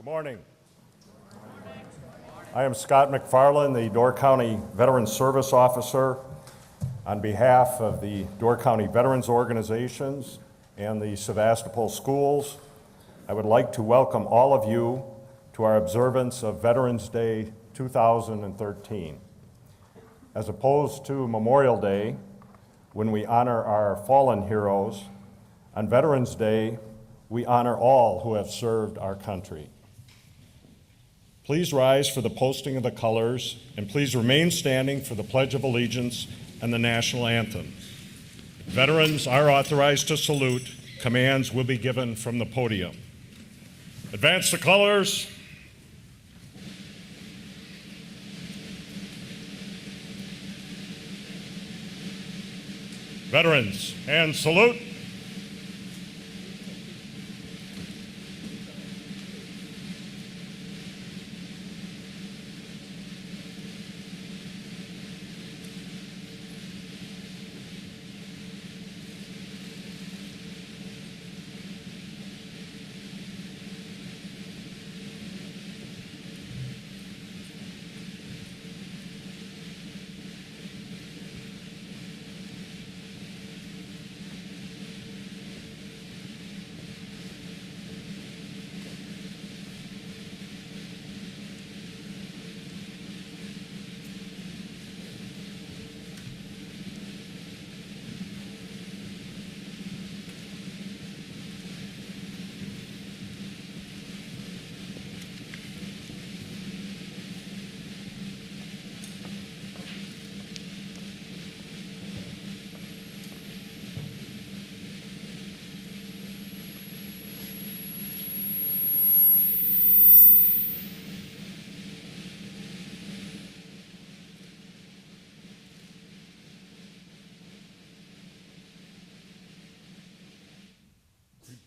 Good morning. I am Scott McFarlane, the Door County Veteran Service Officer. On behalf of the Door County Veterans Organizations and the Sevastopol schools, I would like to welcome all of you to our observance of Veterans Day 2013. As opposed to Memorial Day, when we honor our fallen heroes, on Veterans Day, we honor all who have served our country. Please rise for the posting of the colors, and please remain standing for the Pledge of Allegiance and the national anthem. Veterans are authorized to salute. Commands will be given from the podium. Advance the colors. Veterans, and salute.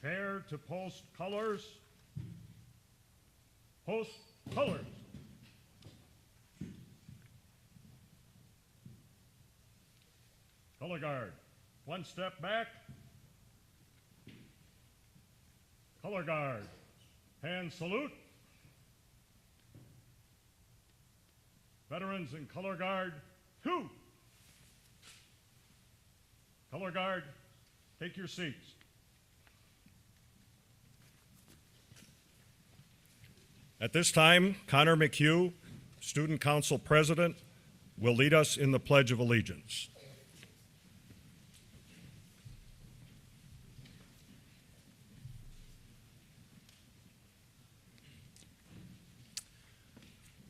Prepare to post colors. Post colors. Color guard, one step back. Color guard, hand salute. Veterans in color guard, 2. Color guard, take your seats. At this time, Connor McHugh, Student Council President, will lead us in the Pledge of Allegiance.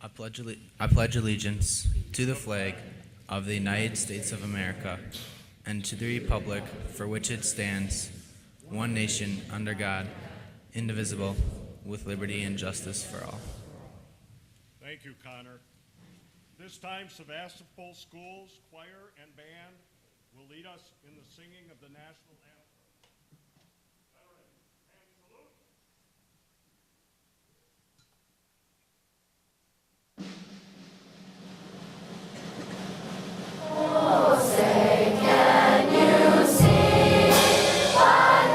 I pledge allegiance to the flag of the United States of America and to the republic for which it stands, one nation under God, indivisible, with liberty and justice for all. Thank you, Connor. This time, Sevastopol schools, choir, and band will lead us in the singing of the national anthem. Veterans, hand salute. Flag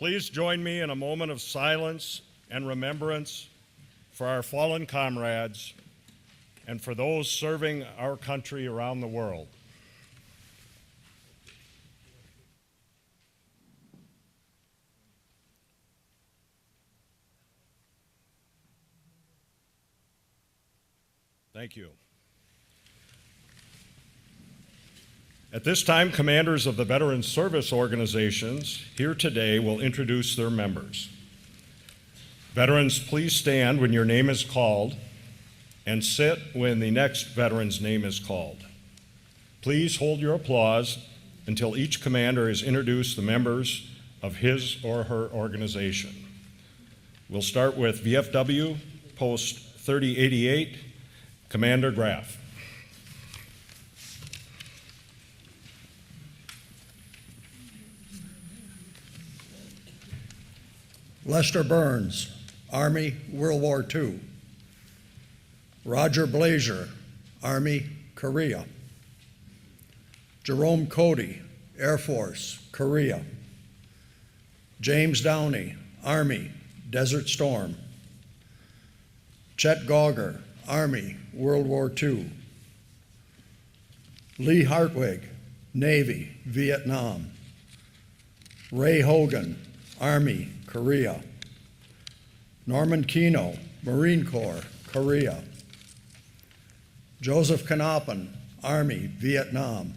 Please join me in a moment of silence and remembrance for our fallen comrades and for those serving our country around the world. Thank you. At this time, commanders of the veteran service organizations here today will introduce their members. Veterans, please stand when your name is called and sit when the next veteran's name is called. Please hold your applause until each commander has introduced the members of his or her organization. We'll start with VFW Post 3088, Commander Graff. Lester Burns, Army, World War II. Roger Blazer, Army, Korea. Jerome Cody, Air Force, Korea. James Downey, Army, Desert Storm. Chet Gauger, Army, World War II. Lee Hartwig, Navy, Vietnam. Ray Hogan, Army, Korea. Norman Kino, Marine Corps, Korea. Joseph Knappen, Army, Vietnam.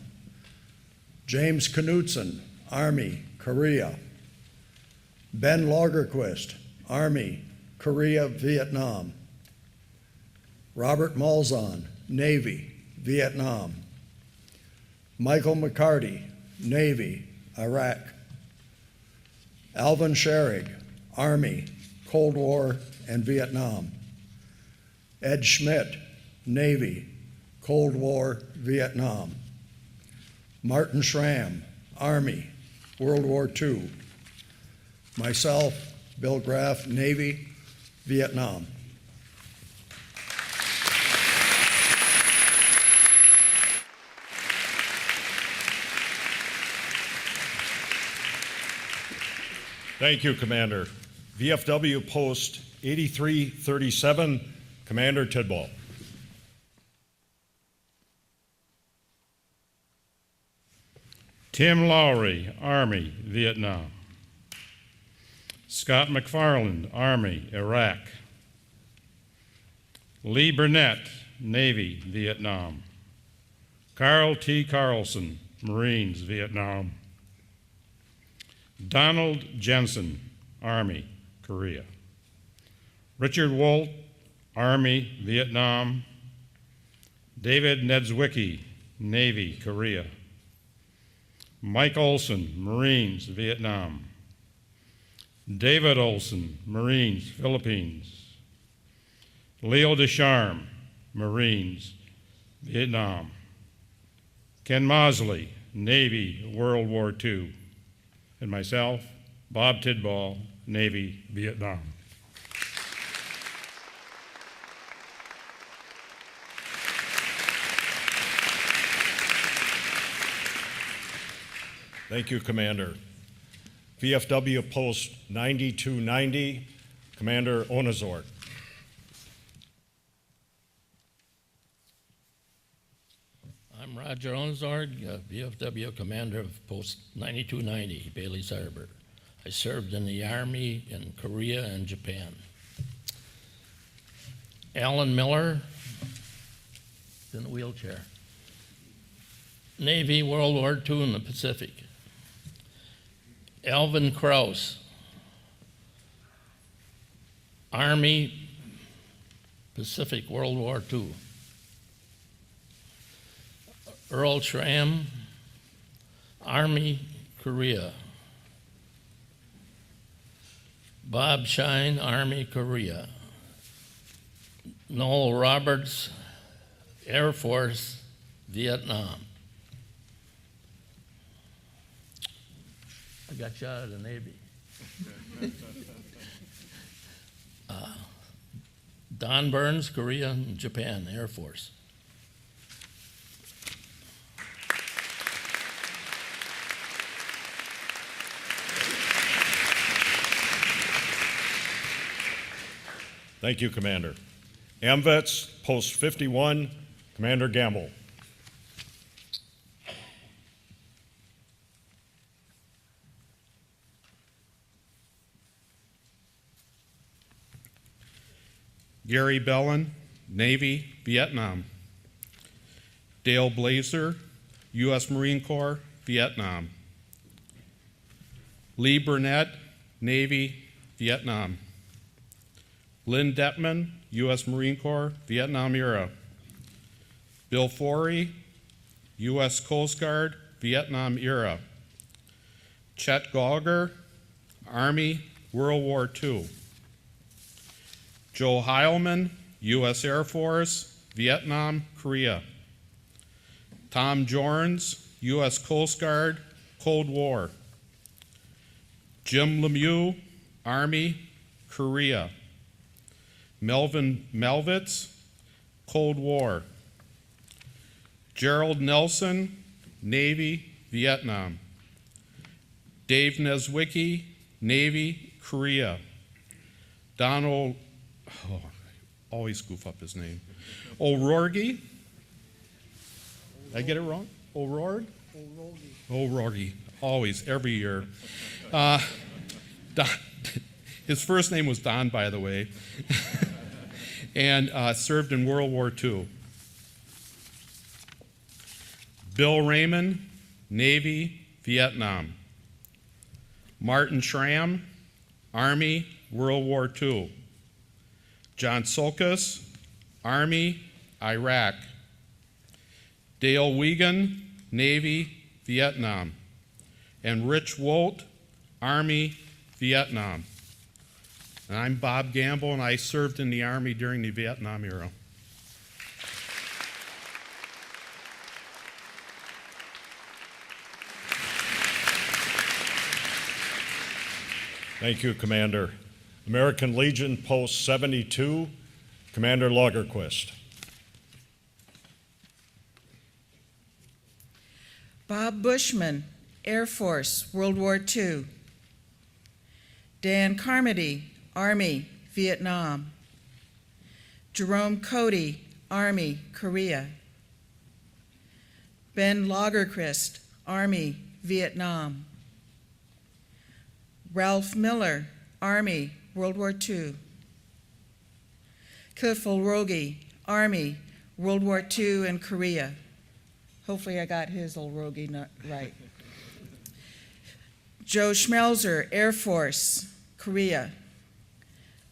James Knutson, Army, Korea. Ben Lagerquist, Army, Korea, Vietnam. Robert Malzahn, Navy, Vietnam. Michael McCarty, Navy, Iraq. Alvin Scherig, Army, Cold War and Vietnam. Ed Schmidt, Navy, Cold War, Vietnam. Martin Schramm, Army, World War II. Myself, Bill Graff, Navy, Vietnam. Thank you, Commander. VFW Post 8337, Commander Tidball. Tim Lowry, Army, Vietnam. Scott McFarlane, Army, Iraq. Lee Burnett, Navy, Vietnam. Carl T. Carlson, Marines, Vietnam. Donald Jensen, Army, Korea. Richard Wolt, Army, Vietnam. David Nedzwicki, Navy, Korea. Mike Olson, Marines, Vietnam. David Olson, Marines, Philippines. Leo Descharme, Marines, Vietnam. Ken Mosley, Navy, World War II. And myself, Bob Tidball, Navy, Vietnam. Thank you, Commander. VFW Post 9290, Commander Onazort. I'm Roger Onzord, VFW Commander of Post 9290, Bailey's Harbor. I served in the Army in Korea and Japan. Alan Miller, in a wheelchair. Navy, World War II in the Pacific. Alvin Krause, Army, Pacific, World War II. Earl Schramm, Army, Korea. Bob Shine, Army, Korea. Noel Roberts, Air Force, Vietnam. I got shot at the Navy. Don Burns, Korea and Japan, Air Force. Thank you, Commander. AMVETS, Post 51, Commander Gamble. Gary Bellin, Navy, Vietnam. Dale Blazer, U.S. Marine Corps, Vietnam. Lee Burnett, Navy, Vietnam. Lynn Detman, U.S. Marine Corps, Vietnam era. Bill Forey, U.S. Coast Guard, Vietnam era. Chet Gauger, Army, World War II. Joe Heilman, U.S. Air Force, Vietnam, Korea. Tom Jorns, U.S. Coast Guard, Cold War. Jim Lemieux, Army, Korea. Melvin Melvitz, Cold War. Gerald Nelson, Navy, Vietnam. Dave Neswicki, Navy, Korea. Donald, I always goof up his name. O'Rourke. Did I get it wrong? O'Rourke? O'Rourke. Always, every year. His first name was Don, by the way, and served in World War II. Bill Raymond, Navy, Vietnam. Martin Schramm, Army, World War II. John Sulcus, Army, Iraq. Dale Wiegand, Navy, Vietnam. And Rich Wolt, Army, Vietnam. And I'm Bob Gamble, and I served in the Army during the Vietnam era. Thank you, Commander. American Legion, Post 72, Commander Lagerquist. Bob Bushman, Air Force, World War II. Dan Carmody, Army, Vietnam. Jerome Cody, Army, Korea. Ben Lagerquist, Army, Vietnam. Ralph Miller, Army, World War II. Cliff Olrogi, Army, World War II and Korea. Hopefully I got his Olrogi right. Joe Schmelzer, Air Force, Korea.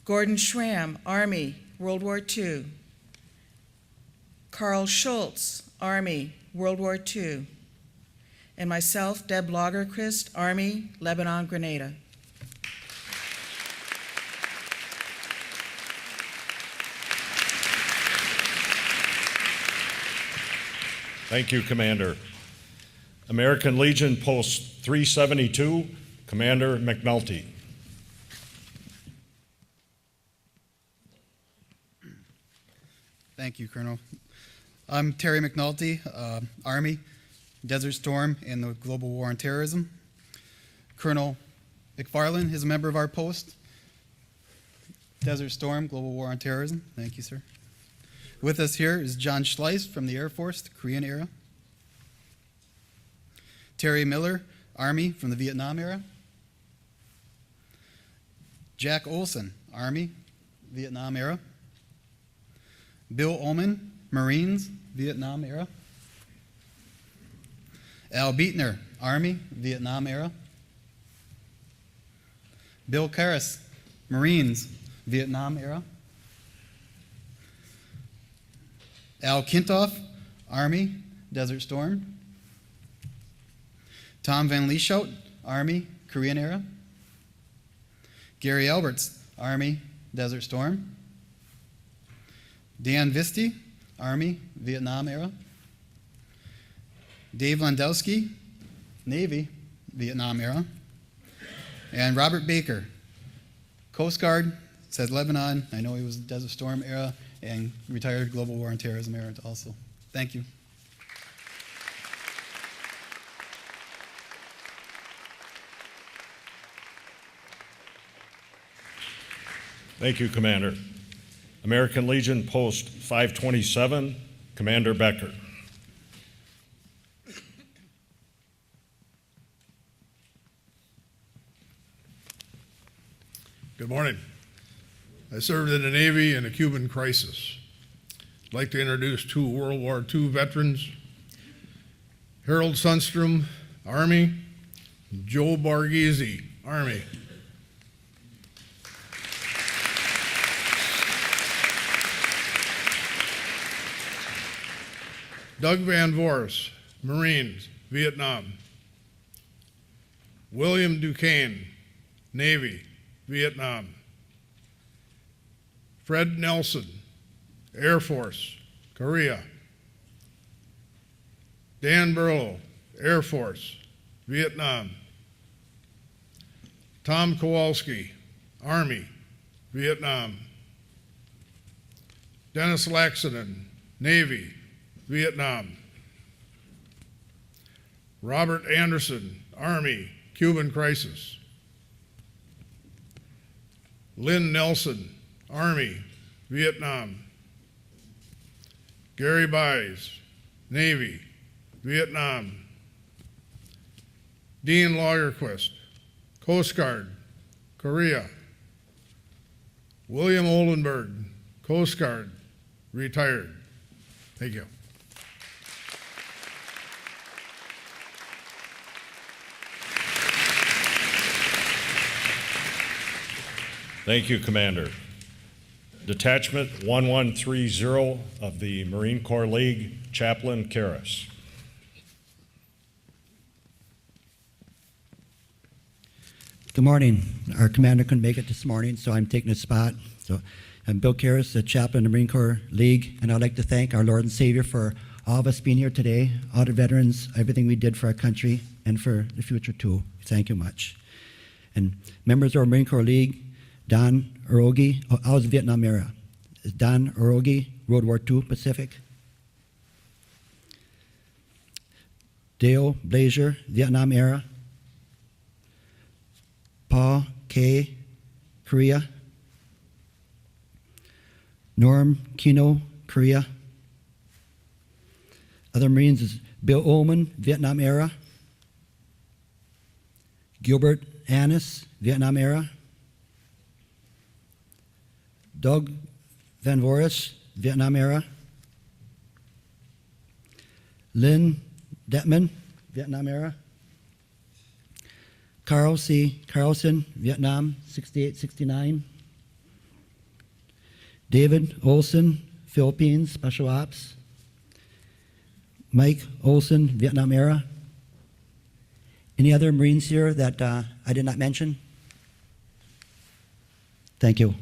Gordon Schramm, Army, World War II. Carl Schultz, Army, World War II. And myself, Deb Lagerquist, Army, Lebanon, Grenada. Thank you, Commander. American Legion, Post 372, Commander McNulty. Thank you, Colonel. I'm Terry McNulty, Army, Desert Storm, and the Global War on Terrorism. Colonel McFarlane is a member of our post. Desert Storm, Global War on Terrorism. Thank you, sir. With us here is John Schleiss from the Air Force, the Korean era. Terry Miller, Army, from the Vietnam era. Jack Olson, Army, Vietnam era. Bill Ullman, Marines, Vietnam era. Al Beatner, Army, Vietnam era. Bill Karras, Marines, Vietnam era. Al Kintoff, Army, Desert Storm. Tom Van Lieshout, Army, Korean era. Gary Alberts, Army, Desert Storm. Dan Visti, Army, Vietnam era. Dave Landowski, Navy, Vietnam era. And Robert Baker, Coast Guard, said Lebanon. I know he was Desert Storm era and retired Global War on Terrorism era also. Thank you. Thank you, Commander. American Legion Post 527, Commander Becker. Good morning. I served in the Navy in the Cuban crisis. I'd like to introduce two World War II veterans, Harold Sundstrom, Army, and Joe Borghese, Army. Doug Van Voris, Marines, Vietnam. William Duquesne, Navy, Vietnam. Fred Nelson, Air Force, Korea. Dan Burlow, Air Force, Vietnam. Tom Kowalski, Army, Vietnam. Dennis Laxonen, Navy, Vietnam. Robert Anderson, Army, Cuban crisis. Lynn Nelson, Army, Vietnam. Gary Buys, Navy, Vietnam. Dean Lagerquist, Coast Guard, Korea. William Oldenburg, Coast Guard, retired. Thank you. Thank you, Commander. Detachment 1130 of the Marine Corps League, Chaplain Karras. Good morning. Our commander couldn't make it this morning, so I'm taking his spot. So I'm Bill Karras, the chaplain of the Marine Corps League, and I'd like to thank our Lord and Savior for all of us being here today, all the veterans, everything we did for our country, and for the future too. Thank you much. And members of our Marine Corps League, Don Orogi, I was Vietnam era. Don Orogi, World War II Pacific. Dale Blazier, Vietnam era. Paul K., Korea. Norm Kino, Korea. Other Marines is Bill Ullman, Vietnam era. Gilbert Annis, Vietnam era. Doug Van Voris, Vietnam era. Lynn Detman, Vietnam era. Carl C. Carlson, Vietnam, 68-69. David Olson, Philippines, Special Ops. Mike Olson, Vietnam era. Any other Marines here that I did not mention? Thank you.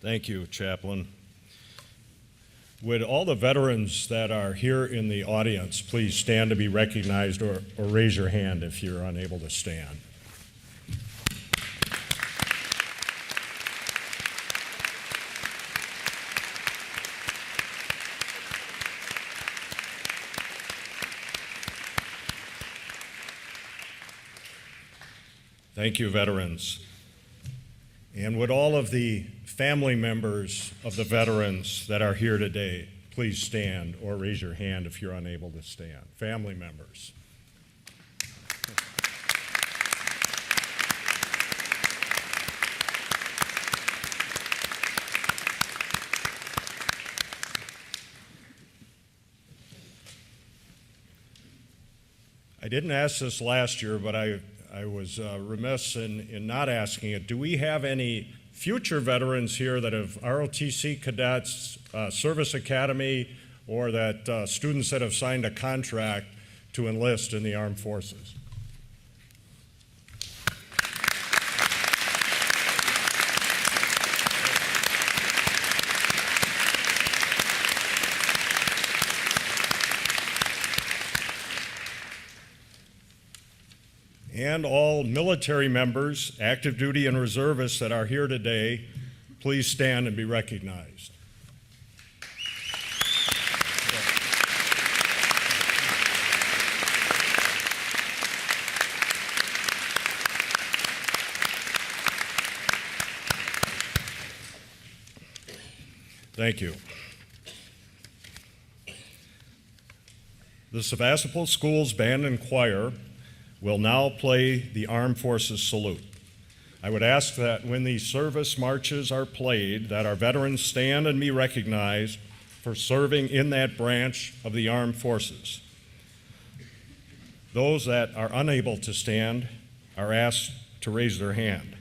Thank you, Chaplain. Would all the veterans that are here in the audience please stand to be recognized, or raise your hand if you're unable to stand. Thank you, veterans. And would all of the family members of the veterans that are here today please stand or raise your hand if you're unable to stand. Family members. I didn't ask this last year, but I was remiss in not asking it. Do we have any future veterans here that have ROTC cadets, service academy, or that students that have signed a contract to enlist in the armed forces? And all military members, active duty and reservists that are here today, please stand and be recognized. Thank you. The Sevastopol Schools Band and Choir will now play the Armed Forces Salute. I would ask that when the service marches are played, that our veterans stand and be recognized for serving in that branch of the armed forces. Those that are unable to stand are asked to raise their hand.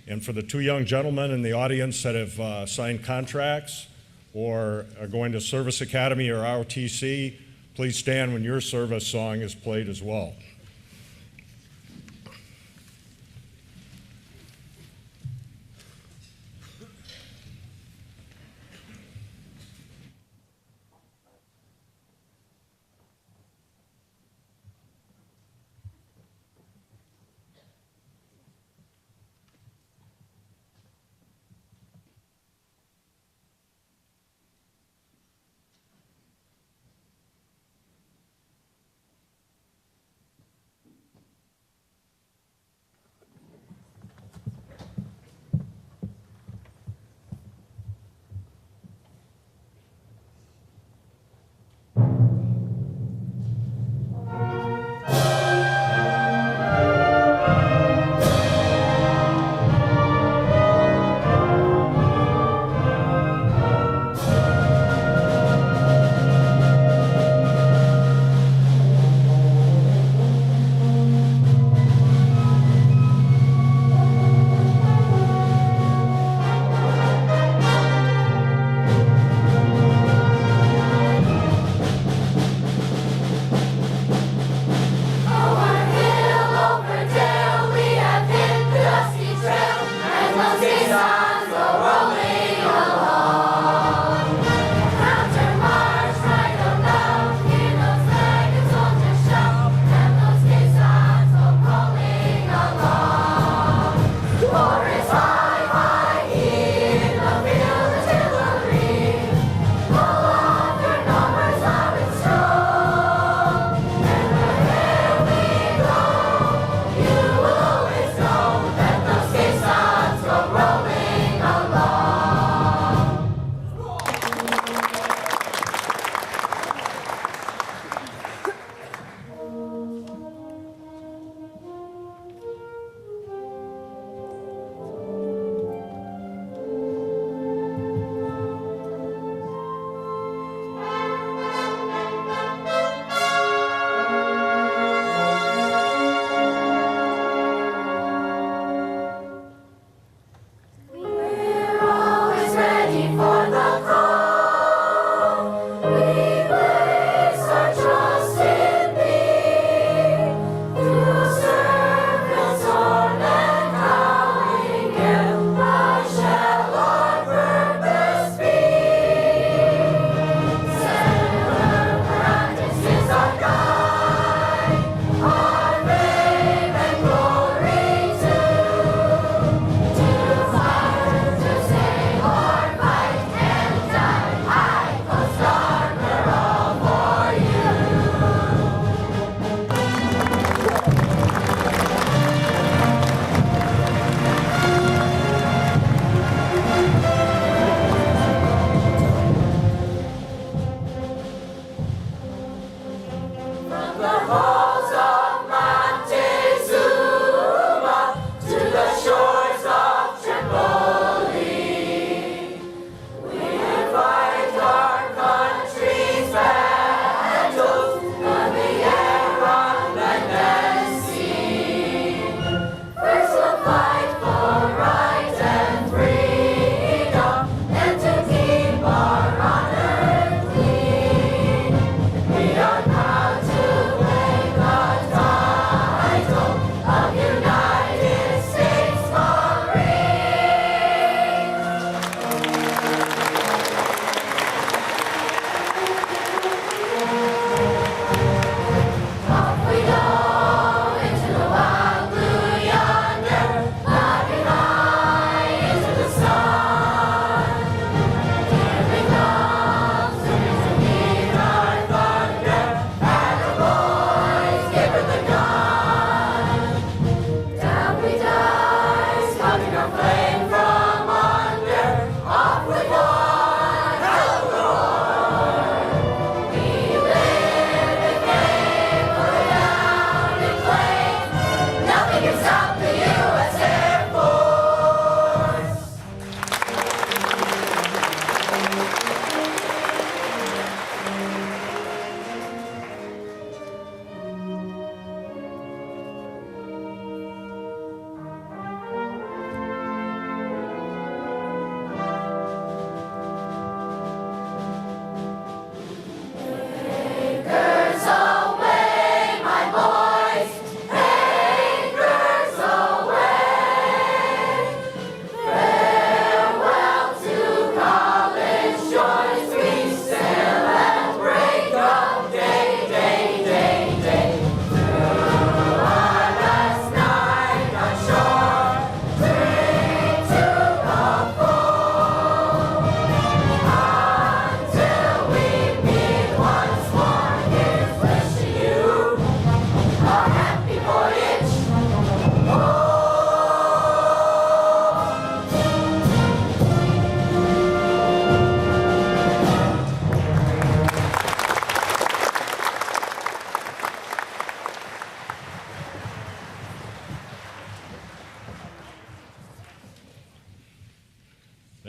And for the two young gentlemen in the audience that have signed contracts or are going to Service Academy or ROTC, please stand when your service song is played as well.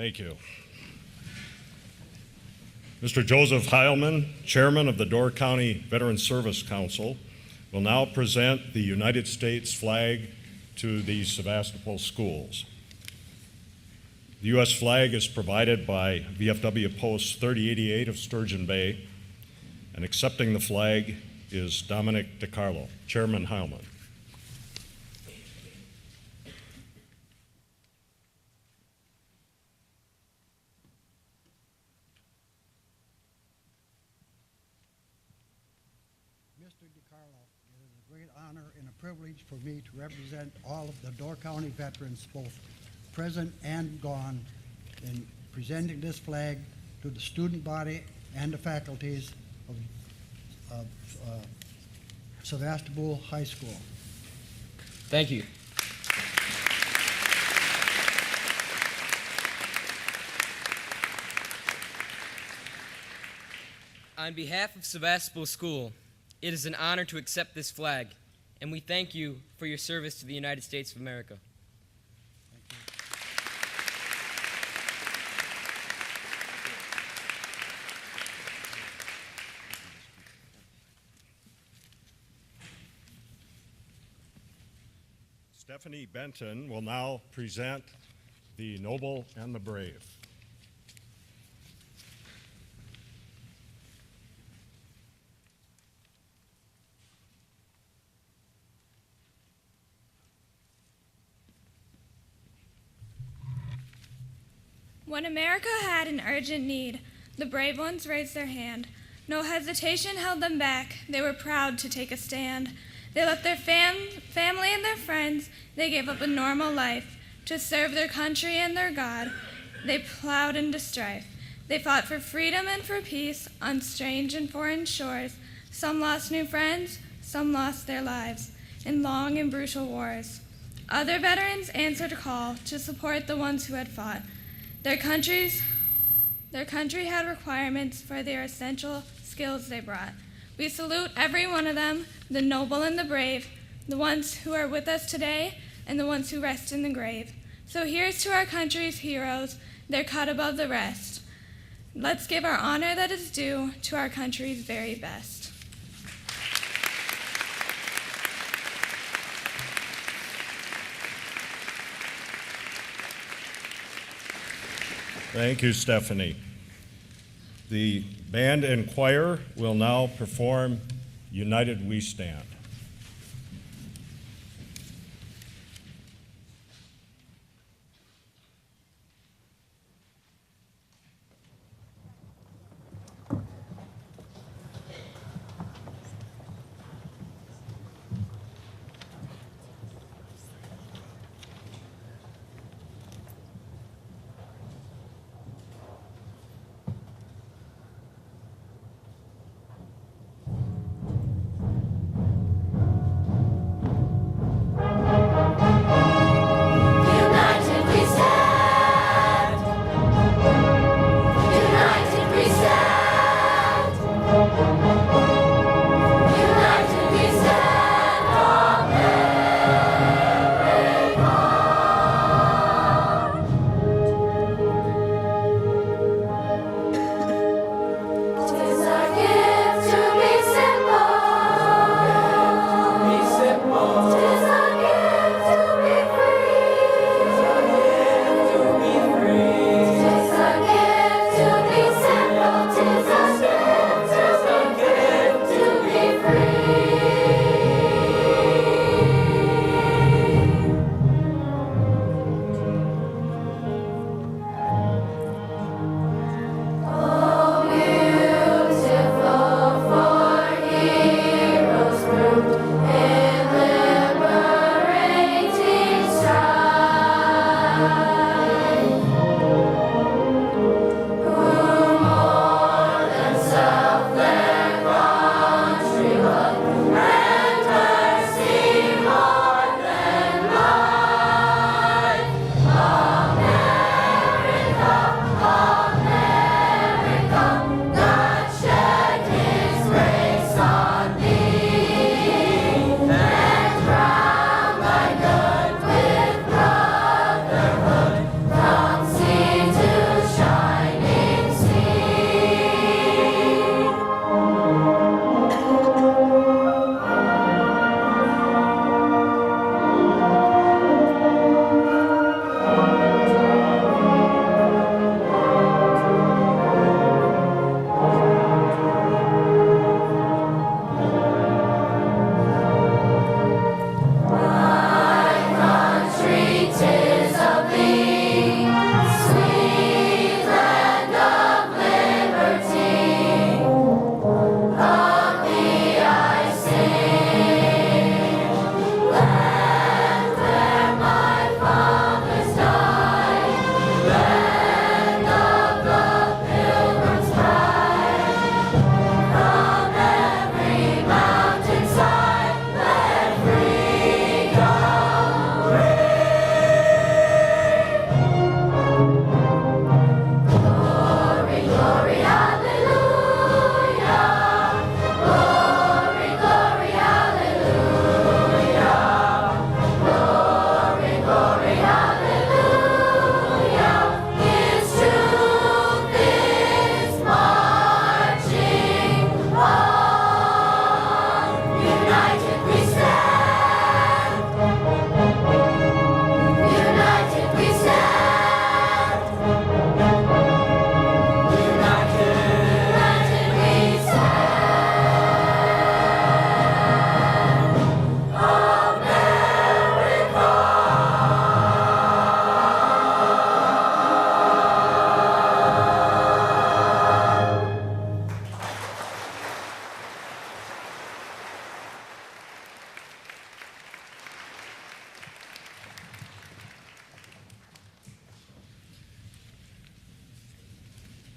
Thank you. Mr. Joseph Heilman, Chairman of the Door County Veteran Service Council, will now present the United States flag to the Sevastopol schools. The U.S. flag is provided by VFW Post 3088 of Sturgeon Bay, and accepting the flag is Dominic DiCarlo. Chairman Heilman. Mr. DiCarlo, it is a great honor and a privilege for me to represent all of the Door County veterans, both present and gone, in presenting this flag to the student body and the faculties of Sevastopol High School. Thank you. On behalf of Sevastopol School, it is an honor to accept this flag, and we thank you for your service to the United States of America. Stephanie Benton will now present the Noble and the Brave. When America had an urgent need, the brave ones raised their hand. No hesitation held them back. They were proud to take a stand. They left their family and their friends. They gave up a normal life to serve their country and their God. They plowed into strife. They fought for freedom and for peace on strange and foreign shores. Some lost new friends, some lost their lives in long and brutal wars. Other veterans answered a call to support the ones who had fought. Their country had requirements for their essential skills they brought. We salute every one of them, the noble and the brave, the ones who are with us today and the ones who rest in the grave. So here's to our country's heroes, they're cut above the rest. Let's give our honor that is due to our country's very best. Thank you, Stephanie. The band and choir will now perform United We Stand.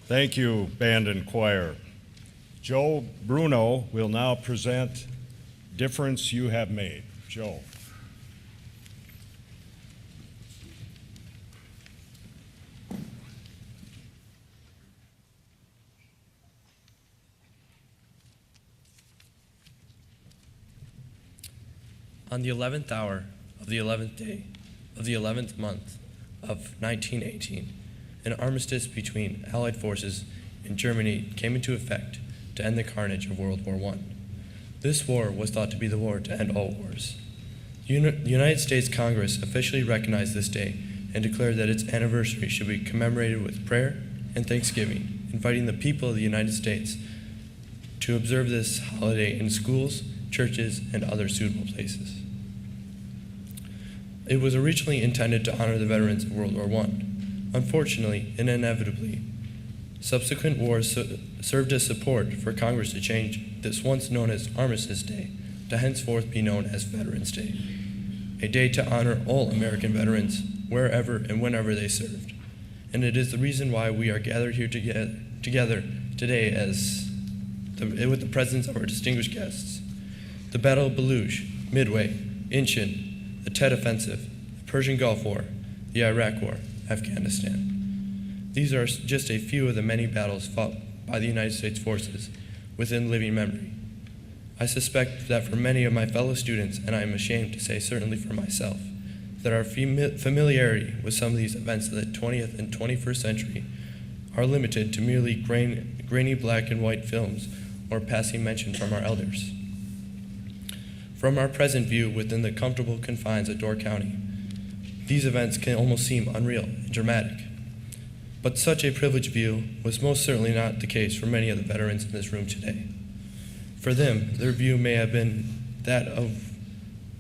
Thank you, band and choir. Joe Bruno will now present Difference You Have Made. Joe. On the 11th hour of the 11th day of the 11th month of 1918, an armistice between Allied forces in Germany came into effect to end the carnage of World War I. This war was thought to be the war to end all wars. The United States Congress officially recognized this day and declared that its anniversary should be commemorated with prayer and thanksgiving, inviting the people of the United States to observe this holiday in schools, churches, and other suitable places. It was originally intended to honor the veterans of World War I. Unfortunately and inevitably, subsequent wars served as support for Congress to change this once known as Armistice Day to henceforth be known as Veterans Day, a day to honor all American veterans wherever and whenever they served. And it is the reason why we are gathered here together today with the presence of our distinguished guests. The Battle of Baluch, Midway, Inchon, the Tet Offensive, the Persian Gulf War, the Iraq War, Afghanistan. These are just a few of the many battles fought by the United States forces within living memory. I suspect that for many of my fellow students, and I am ashamed to say certainly for myself, that our familiarity with some of these events of the 20th and 21st century are limited to merely grainy black and white films or passing mention from our elders. From our present view within the comfortable confines of Door County, these events can almost seem unreal and dramatic. But such a privileged view was most certainly not the case for many of the veterans in this room today. For them, their view may have been that of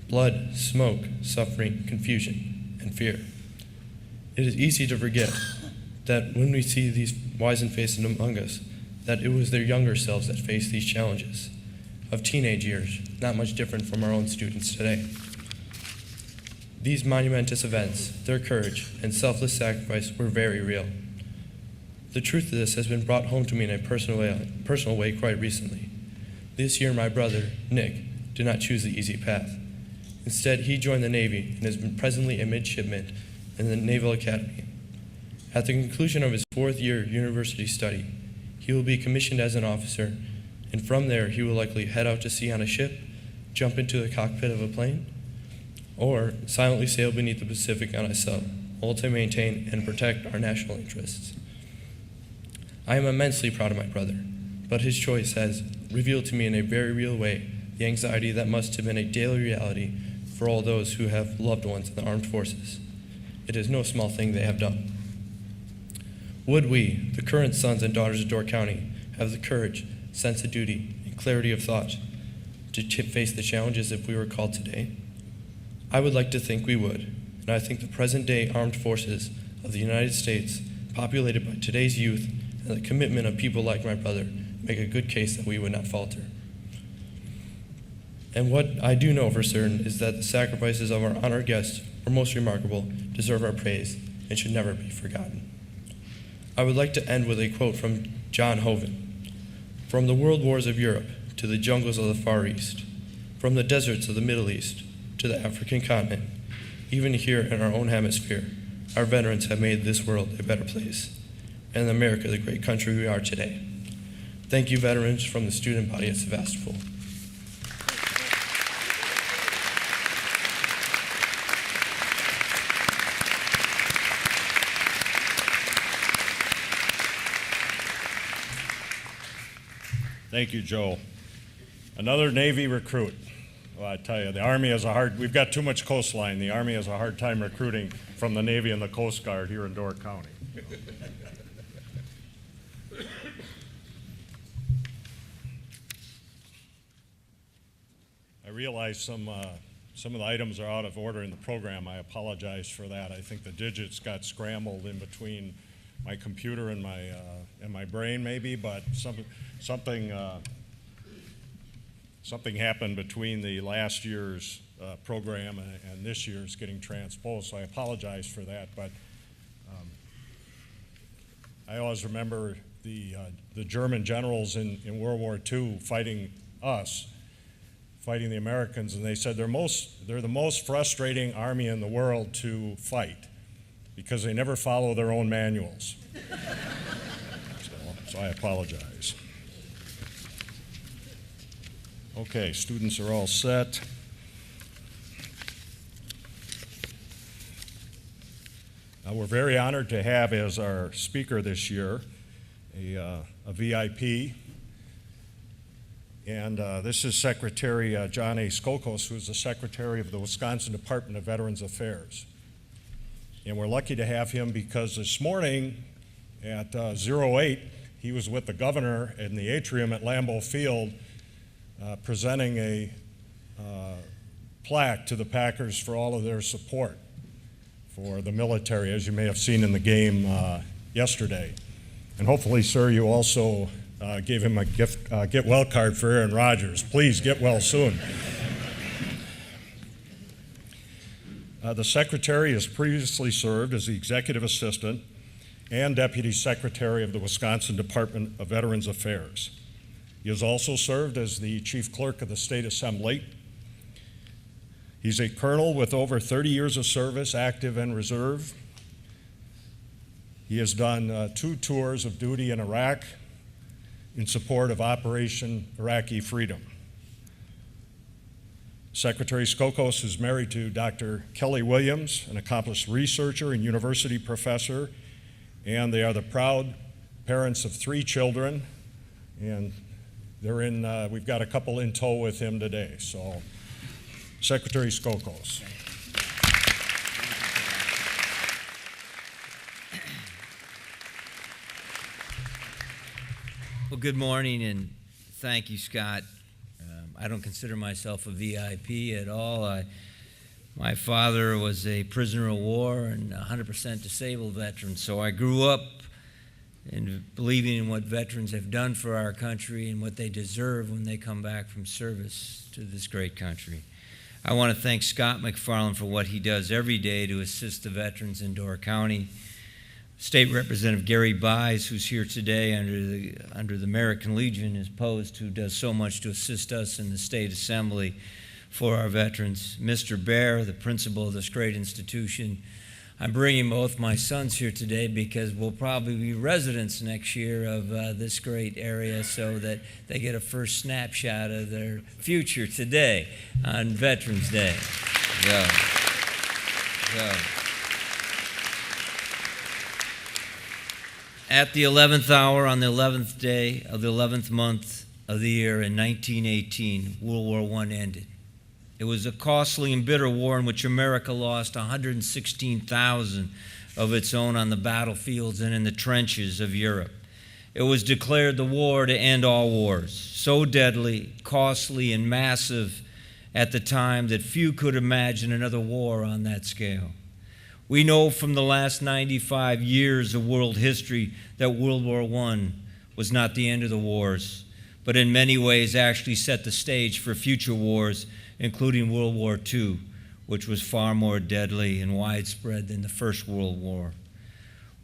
blood, smoke, suffering, confusion, and fear. It is easy to forget that when we see these wizened faces among us, that it was their younger selves that faced these challenges of teenage years, not much different from our own students today. These monumentous events, their courage, and selfless sacrifice were very real. The truth of this has been brought home to me in a personal way quite recently. This year, my brother, Nick, did not choose the easy path. Instead, he joined the Navy and is presently a midshipman in the Naval Academy. At the conclusion of his 4th year university study, he will be commissioned as an officer, and from there he will likely head out to sea on a ship, jump into the cockpit of a plane, or silently sail beneath the Pacific on a sub, all to maintain and protect our national interests. I am immensely proud of my brother, but his choice has revealed to me in a very real way the anxiety that must have been a daily reality for all those who have loved ones in the armed forces. It is no small thing they have done. Would we, the current sons and daughters of Door County, have the courage, sense of duty, and clarity of thought to face the challenges if we were called today? I would like to think we would, and I think the present-day armed forces of the United States, populated by today's youth and the commitment of people like my brother, make a good case that we would not falter. And what I do know for certain is that the sacrifices of our honored guests were most remarkable, deserve our praise, and should never be forgotten. I would like to end with a quote from John Hoven. From the world wars of Europe to the jungles of the Far East, from the deserts of the Middle East to the African continent, even here in our own hemisphere, our veterans have made this world a better place, and America the great country we are today. Thank you, veterans, from the student body at Sevastopol. Thank you, Joe. Another Navy recruit. Well, I tell you, the Army has we've got too much coastline. The Army has a hard time recruiting from the Navy and the Coast Guard here in Door County. I realize some of the items are out of order in the program. I apologize for that. I think the digits got scrambled in between my computer and my brain maybe, but something happened between the last year's program and this year's getting transposed, so I apologize for that. But I always remember the German generals in World War II fighting the Americans, and they said they're the most frustrating army in the world to fight because they never follow their own manuals. So I apologize. Okay, students are all set. We're very honored to have as our speaker this year a VIP. And this is Secretary John A. Skokos, who's the Secretary of the Wisconsin Department of Veterans Affairs. And we're lucky to have him because this morning at 08, he was with the governor in the atrium at Lambeau Field presenting a plaque to the Packers for all of their support for the military, as you may have seen in the game yesterday. And hopefully, sir, you also gave him a get well card for Aaron Rodgers. Please get well soon. The Secretary has previously served as the Executive Assistant and Deputy Secretary of the Wisconsin Department of Veterans Affairs. He has also served as the Chief Clerk of the State Assembly. He's a colonel with over 30 years of service, active and reserve. He has done 2 tours of duty in Iraq in support of Operation Iraqi Freedom. Secretary Skokos is married to Dr. Kelly Williams, an accomplished researcher and university professor, and they are the proud parents of 3 children, and we've got a couple in tow with him today. So, Secretary Skokos. Well, good morning, and thank you, Scott. I don't consider myself a VIP at all. My father was a prisoner of war and 100% disabled veteran, so I grew up in believing in what veterans have done for our country and what they deserve when they come back from service to this great country. I want to thank Scott McFarlane for what he does every day to assist the veterans in Door County. State Representative Gary Buys, who's here today under the American Legion, is posed, who does so much to assist us in the State Assembly for our veterans. Mr. Bear, the principal of this great institution. I'm bringing both my sons here today because we'll probably be residents next year of this great area so that they get a first snapshot of their future today on Veterans Day. At the 11th hour on the 11th day of the 11th month of the year in 1918, World War I ended. It was a costly and bitter war in which America lost 116,000 of its own on the battlefields and in the trenches of Europe. It was declared the war to end all wars, so deadly, costly, and massive at the time that few could imagine another war on that scale. We know from the last 95 years of world history that World War I was not the end of the wars, but in many ways actually set the stage for future wars, including World War II, which was far more deadly and widespread than the First World War.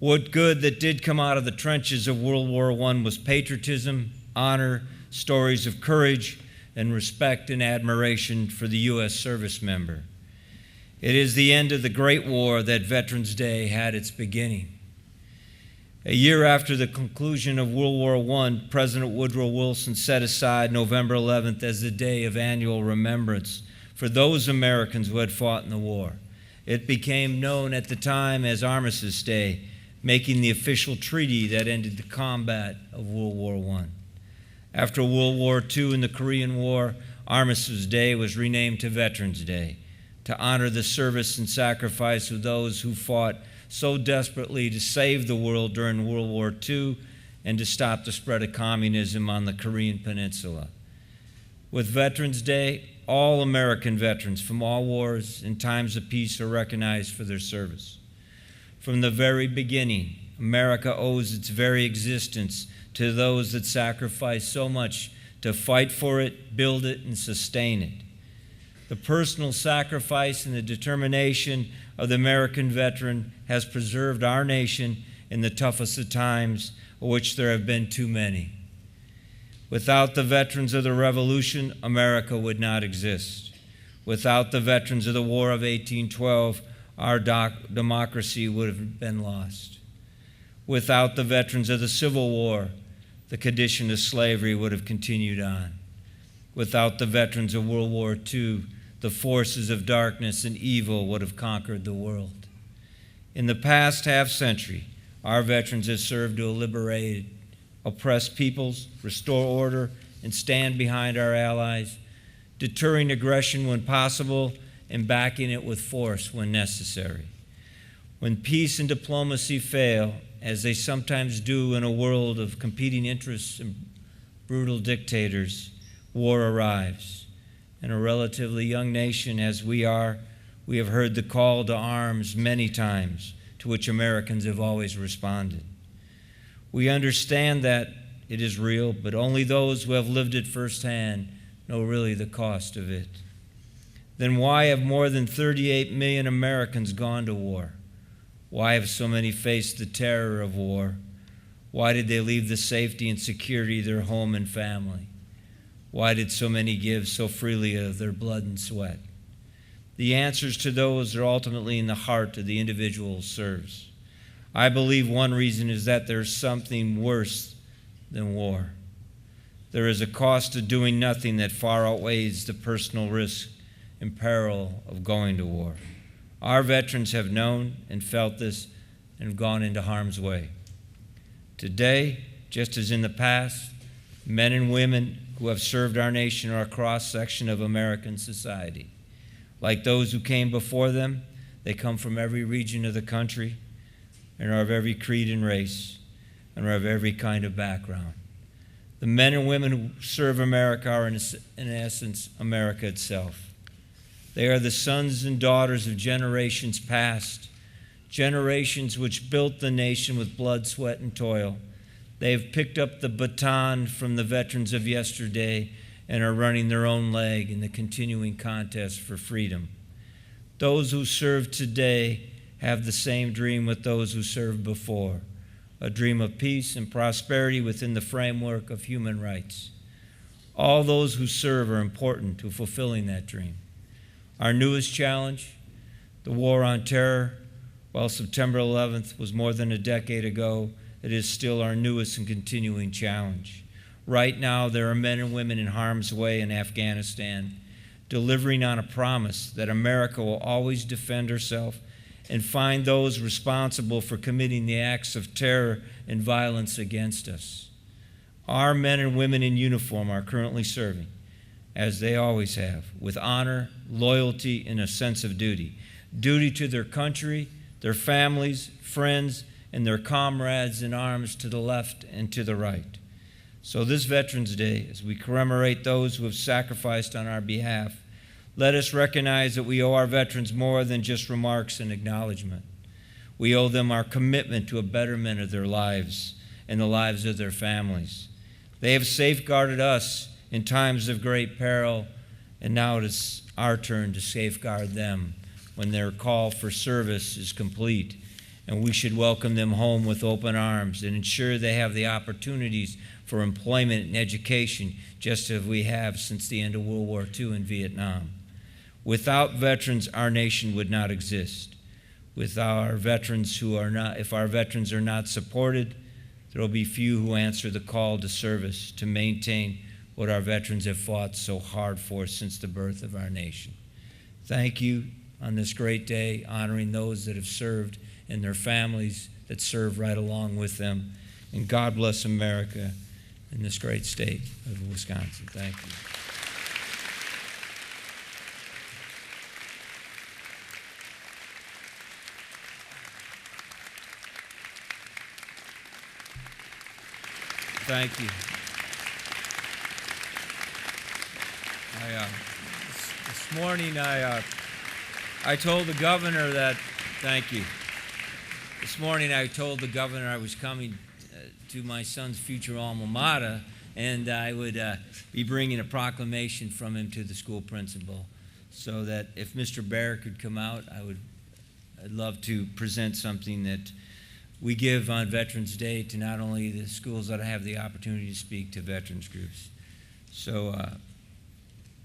What good that did come out of the trenches of World War I was patriotism, honor, stories of courage, and respect and admiration for the U.S. service member. It is the end of the Great War that Veterans Day had its beginning. A year after the conclusion of World War I, President Woodrow Wilson set aside November 11th as the day of annual remembrance for those Americans who had fought in the war. It became known at the time as Armistice Day, making the official treaty that ended the combat of World War I. After World War II and the Korean War, Armistice Day was renamed to Veterans Day, to honor the service and sacrifice of those who fought so desperately to save the world during World War II and to stop the spread of communism on the Korean Peninsula. With Veterans Day, all American veterans from all wars and times of peace are recognized for their service. From the very beginning, America owes its very existence to those that sacrificed so much to fight for it, build it, and sustain it. The personal sacrifice and the determination of the American veteran has preserved our nation in the toughest of times of which there have been too many. Without the veterans of the Revolution, America would not exist. Without the veterans of the War of 1812, our democracy would have been lost. Without the veterans of the Civil War, the condition of slavery would have continued on. Without the veterans of World War II, the forces of darkness and evil would have conquered the world. In the past half-century, our veterans have served to liberate oppressed peoples, restore order, and stand behind our allies, deterring aggression when possible and backing it with force when necessary. When peace and diplomacy fail, as they sometimes do in a world of competing interests and brutal dictators, war arrives. In a relatively young nation as we are, we have heard the call to arms many times, to which Americans have always responded. We understand that it is real, but only those who have lived it firsthand know really the cost of it. Then why have more than 38 million Americans gone to war? Why have so many faced the terror of war? Why did they leave the safety and security of their home and family? Why did so many give so freely of their blood and sweat? The answers to those are ultimately in the heart of the individual who serves. I believe one reason is that there's something worse than war. There is a cost to doing nothing that far outweighs the personal risk and peril of going to war. Our veterans have known and felt this and have gone into harm's way. Today, just as in the past, men and women who have served our nation are a cross-section of American society. Like those who came before them, they come from every region of the country and are of every creed and race and are of every kind of background. The men and women who serve America are, in essence, America itself. They are the sons and daughters of generations past, generations which built the nation with blood, sweat, and toil. They have picked up the baton from the veterans of yesterday and are running their own leg in the continuing contest for freedom. Those who serve today have the same dream with those who served before, a dream of peace and prosperity within the framework of human rights. All those who serve are important to fulfilling that dream. Our newest challenge, the war on terror, while September 11th was more than a decade ago, it is still our newest and continuing challenge. Right now, there are men and women in harm's way in Afghanistan, delivering on a promise that America will always defend herself and find those responsible for committing the acts of terror and violence against us. Our men and women in uniform are currently serving, as they always have, with honor, loyalty, and a sense of duty. Duty to their country, their families, friends, and their comrades in arms to the left and to the right. So this Veterans Day, as we commemorate those who have sacrificed on our behalf, let us recognize that we owe our veterans more than just remarks and acknowledgement. We owe them our commitment to a betterment of their lives and the lives of their families. They have safeguarded us in times of great peril, and now it is our turn to safeguard them when their call for service is complete. And we should welcome them home with open arms and ensure they have the opportunities for employment and education, just as we have since the end of World War II in Vietnam. Without veterans, our nation would not exist. If our veterans are not supported, there will be few who answer the call to service to maintain what our veterans have fought so hard for since the birth of our nation. Thank you on this great day, honoring those that have served and their families that serve right along with them. And God bless America in this great state of Wisconsin. Thank you. Thank you. This morning I told the governor that, thank you. This morning I told the governor I was coming to my son's future alma mater, and I would be bringing a proclamation from him to the school principal, so that if Mr. Bear could come out, I'd love to present something that we give on Veterans Day to not only the schools that have the opportunity to speak to veterans groups. So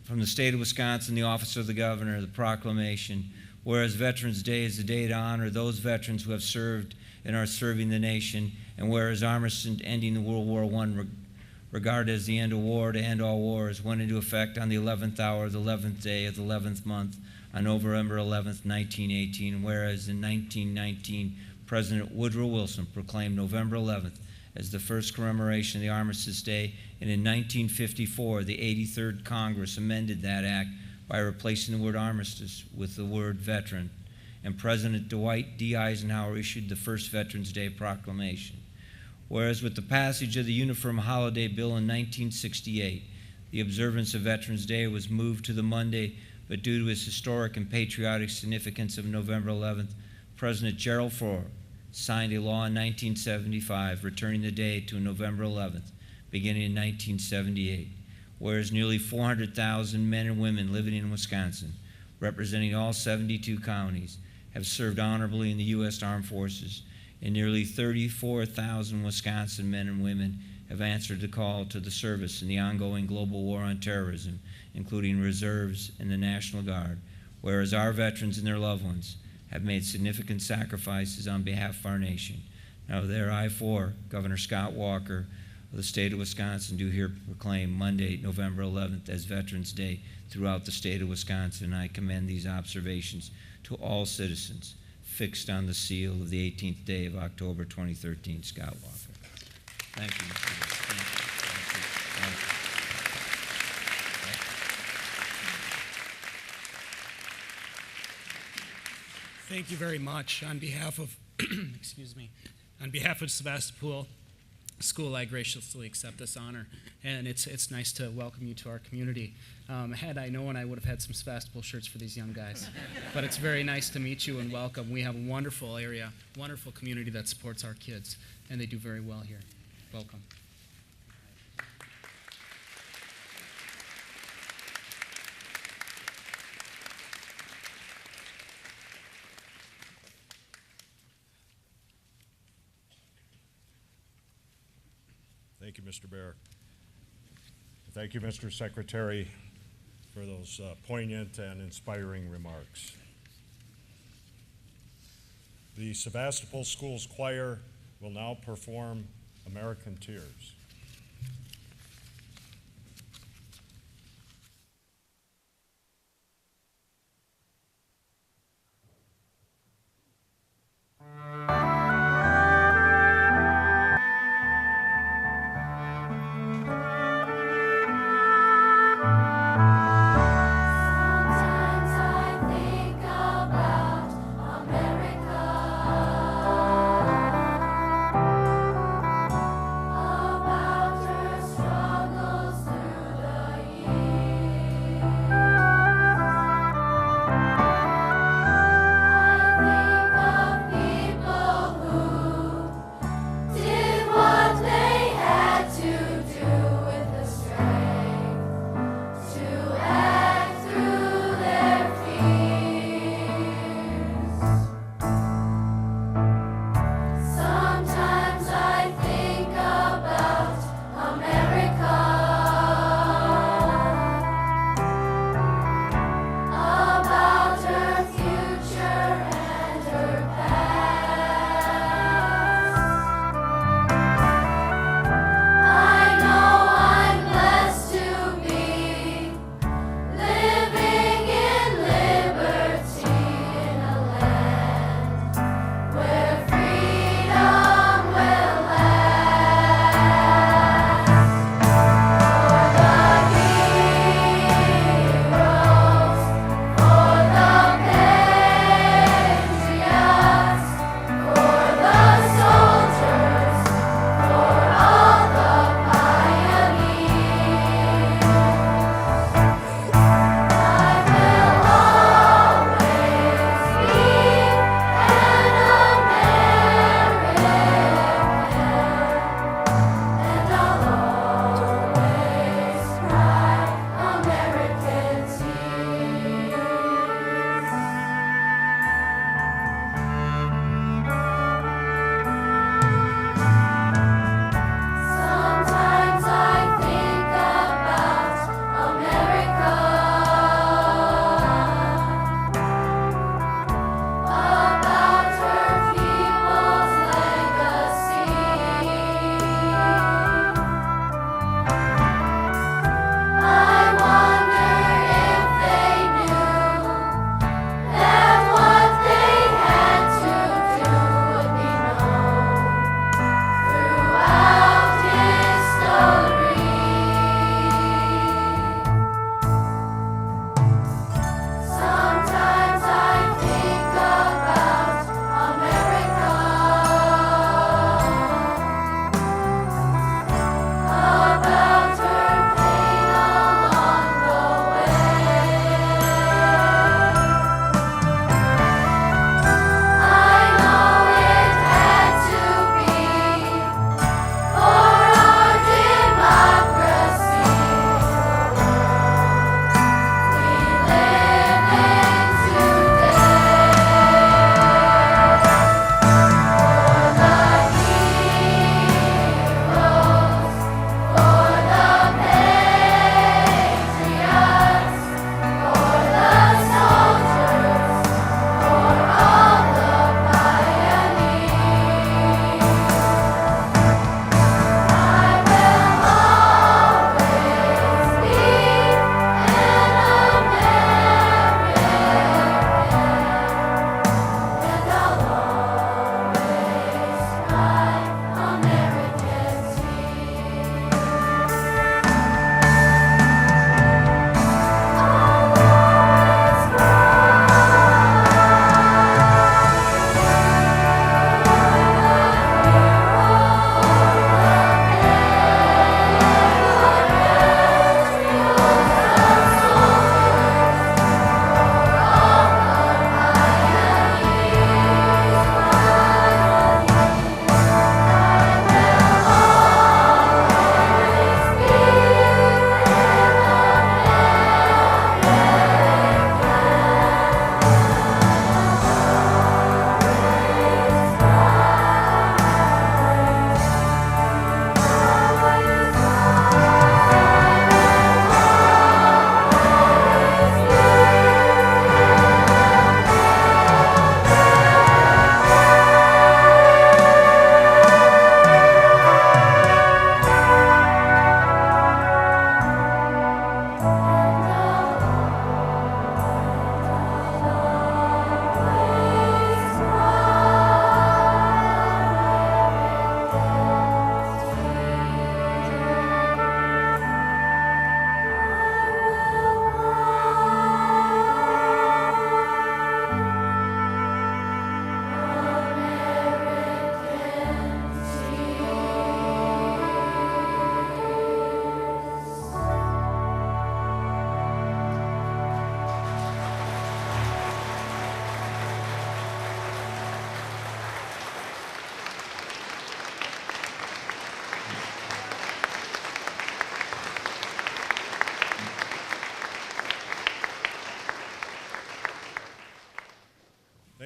from the state of Wisconsin, the Office of the Governor, the proclamation, whereas Veterans Day is the day to honor those veterans who have served and are serving the nation, and whereas armistice ending the World War I regarded as the end of war to end all wars, went into effect on the 11th hour of the 11th day of the 11th month on November 11th, 1918, and whereas in 1919, President Woodrow Wilson proclaimed November 11th as the first commemoration of the Armistice Day, and in 1954, the 83rd Congress amended that act by replacing the word armistice with the word veteran, and President Dwight D. Eisenhower issued the first Veterans Day proclamation. Whereas with the passage of the Uniform Holiday Bill in 1968, the observance of Veterans Day was moved to the Monday, but due to its historic and patriotic significance of November 11th, President Gerald Ford signed a law in 1975 returning the day to November 11th, beginning in 1978, whereas nearly 400,000 men and women living in Wisconsin, representing all 72 counties, have served honorably in the U.S. Armed Forces, and nearly 34,000 Wisconsin men and women have answered the call to the service in the ongoing global war on terrorism, including reserves and the National Guard, whereas our veterans and their loved ones have made significant sacrifices on behalf of our nation. Now, there I, for Governor Scott Walker of the state of Wisconsin, do here proclaim Monday, November 11th as Veterans Day throughout the state of Wisconsin. I commend these observations to all citizens, fixed on the seal of the 18th day of October 2013. Scott Walker. Thank you, Mr. President. Thank you. Thank you. Thank you very much. On behalf of, excuse me, on behalf of Sevastopol School, I graciously accept this honor, and it's nice to welcome you to our community. Had I known, I would have had some Sevastopol shirts for these young guys. But it's very nice to meet you and welcome. We have a wonderful area, wonderful community that supports our kids, and they do very well here. Welcome. Thank you, Mr. Bear. Thank you, Mr. Secretary, for those poignant and inspiring remarks. The Sevastopol Schools Choir will now perform American Tears. America.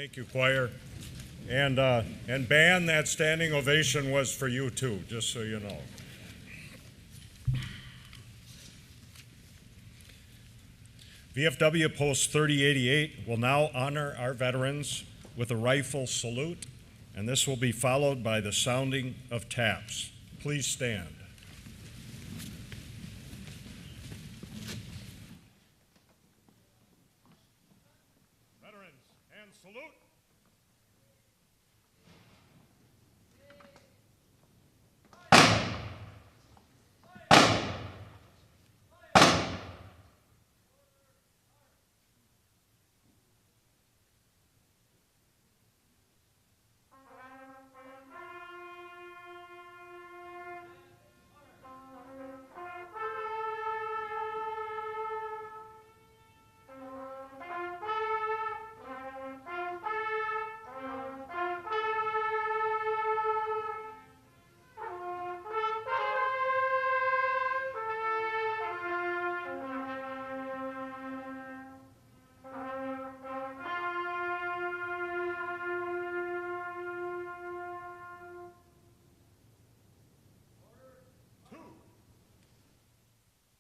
Thank you, choir. And band, that standing ovation was for you too, just so you know. VFW Post 3088 will now honor our veterans with a rifle salute, and this will be followed by the sounding of taps. Please stand. Veterans, and salute.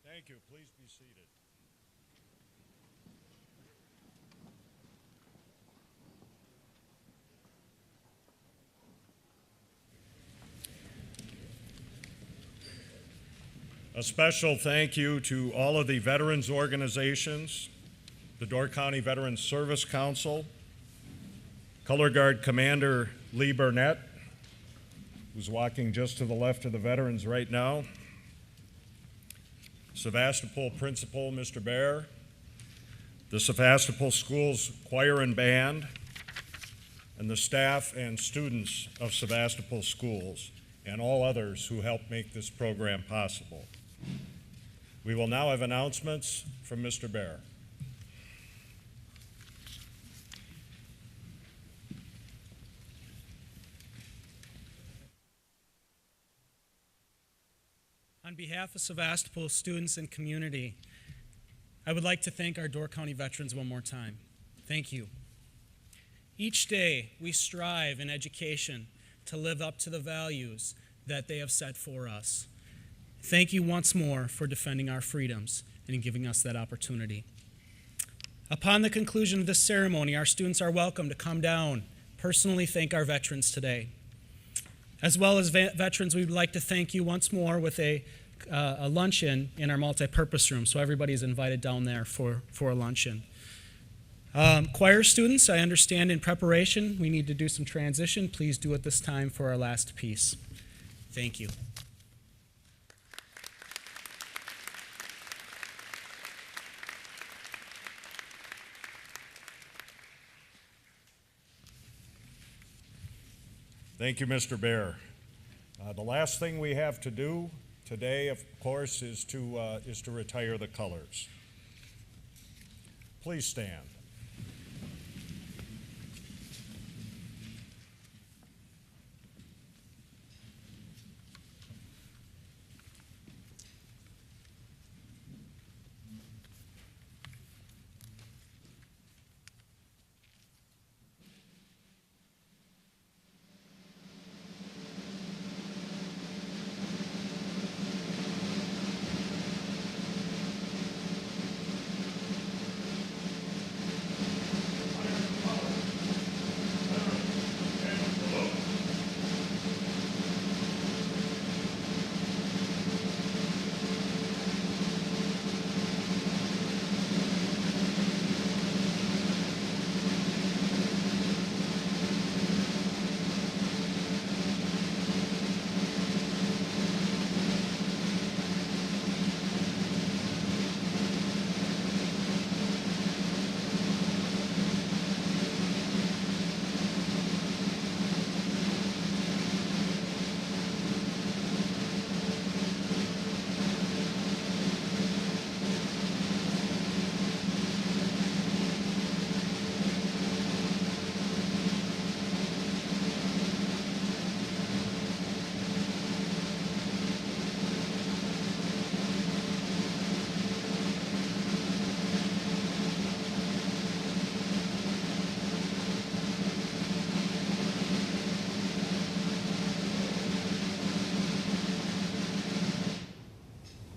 Thank you. Please be seated. A special thank you to all of the veterans organizations, the Door County Veterans Service Council, Color Guard Commander Lee Burnett, who's walking just to the left of the veterans right now, Sevastopol Principal Mr. Bear, the Sevastopol Schools Choir and Band, and the staff and students of Sevastopol Schools, and all others who helped make this program possible. We will now have announcements from Mr. Bear. On behalf of Sevastopol students and community, I would like to thank our Door County veterans one more time. Thank you. Each day, we strive in education to live up to the values that they have set for us. Thank you once more for defending our freedoms and giving us that opportunity. Upon the conclusion of this ceremony, our students are welcome to come down, personally thank our veterans today. As well as veterans, we would like to thank you once more with a luncheon in our multi-purpose room, so everybody's invited down there for a luncheon. Choir students, I understand in preparation we need to do some transition. Please do it this time for our last piece. Thank you. Thank you, Mr. Bear. The last thing we have to do today, of course, is to retire the colors. Please stand.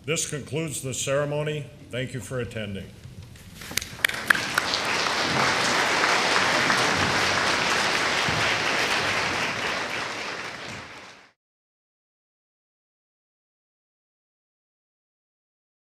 This concludes the ceremony. Thank you for attending.